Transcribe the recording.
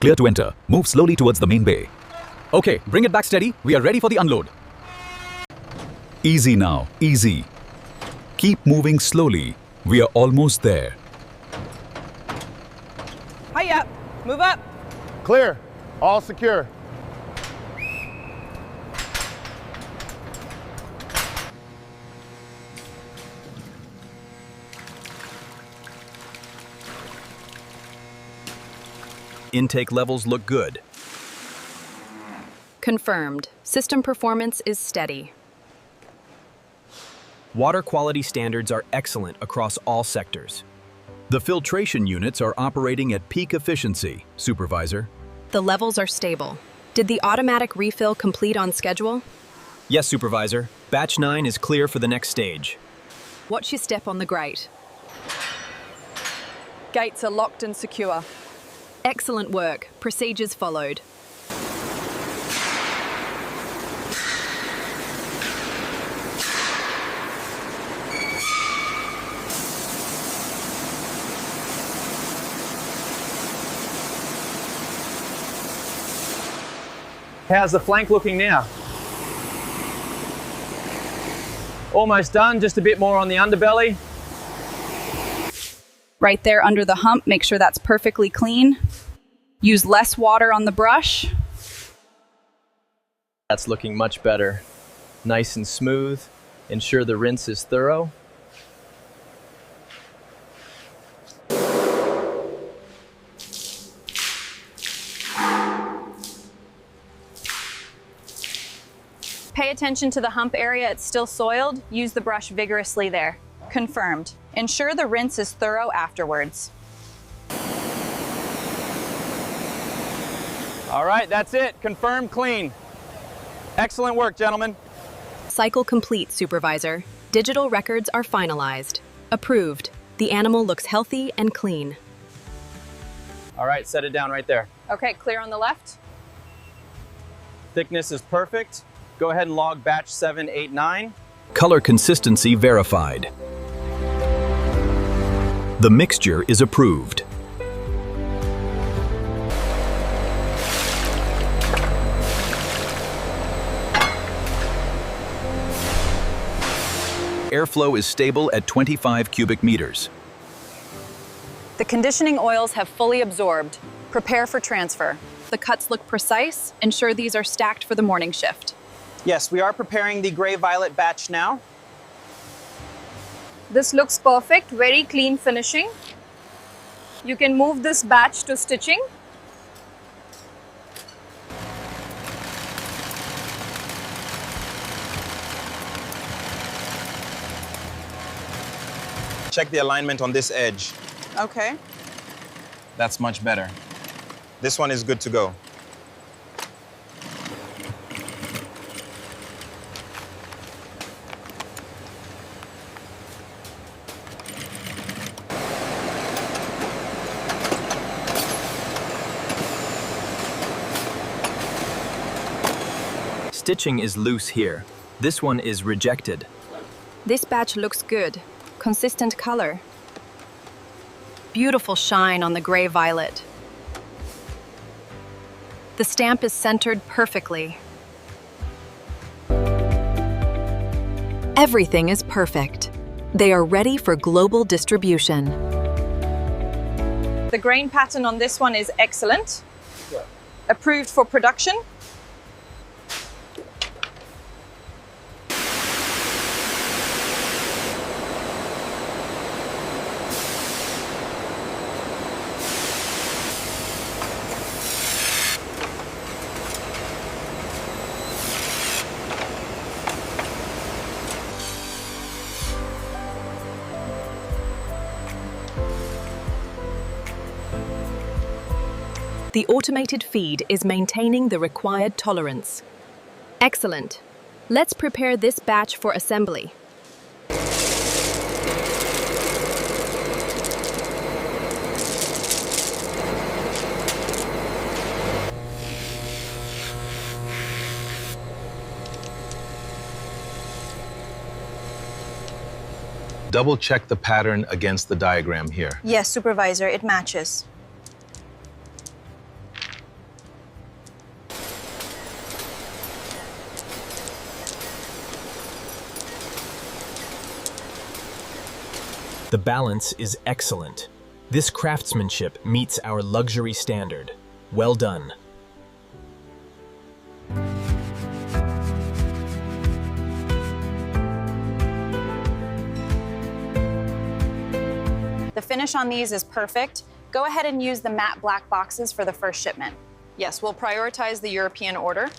Clear to enter. Move slowly towards the main bay. Okay, bring it back steady. We are ready for the unload. Easy now, easy. Keep moving slowly. We are almost there. Hiya! Move up! Clear. All secure. Intake levels look good. Confirmed. System performance is steady. Water quality standards are excellent across all sectors. The filtration units are operating at peak efficiency, Supervisor. The levels are stable. Did the automatic refill complete on schedule? Yes, Supervisor. Batch 9 is clear for the next stage. Watch your step on the grate. Gates are locked and secure. Excellent work. Procedures followed. How's the flank looking now? Almost done, just a bit more on the underbelly. Right there under the hump, make sure that's perfectly clean. Use less water on the brush. That's looking much better. Nice and smooth. Ensure the rinse is thorough. Pay attention to the hump area, it's still soiled. Use the brush vigorously there. Confirmed. Ensure the rinse is thorough afterwards. All right, that's it. Confirmed clean. Excellent work, gentlemen. Cycle complete, Supervisor. Digital records are finalized. Approved. The animal looks healthy and clean. All right, set it down right there. Okay, clear on the left. Thickness is perfect. Go ahead and log batch 789. Color consistency verified. The mixture is approved. Airflow is stable at 25 cubic meters. The conditioning oils have fully absorbed. Prepare for transfer. The cuts look precise. Ensure these are stacked for the morning shift. Yes, we are preparing the gray-violet batch now. This looks perfect, very clean finishing. You can move this batch to stitching. Check the alignment on this edge. Okay. That's much better. This one is good to go. Stitching is loose here. This one is rejected. This batch looks good. Consistent color. Beautiful shine on the gray violet. The stamp is centered perfectly. Everything is perfect. They are ready for global distribution. The grain pattern on this one is excellent. Approved for production. The automated feed is maintaining the required tolerance. Excellent. Let's prepare this batch for assembly. Double check the pattern against the diagram here. Yes, Supervisor, it matches. The balance is excellent. This craftsmanship meets our luxury standard. Well done. The finish on these is perfect. Go ahead and use the matte black boxes for the first shipment. Yes, we'll prioritize the European order.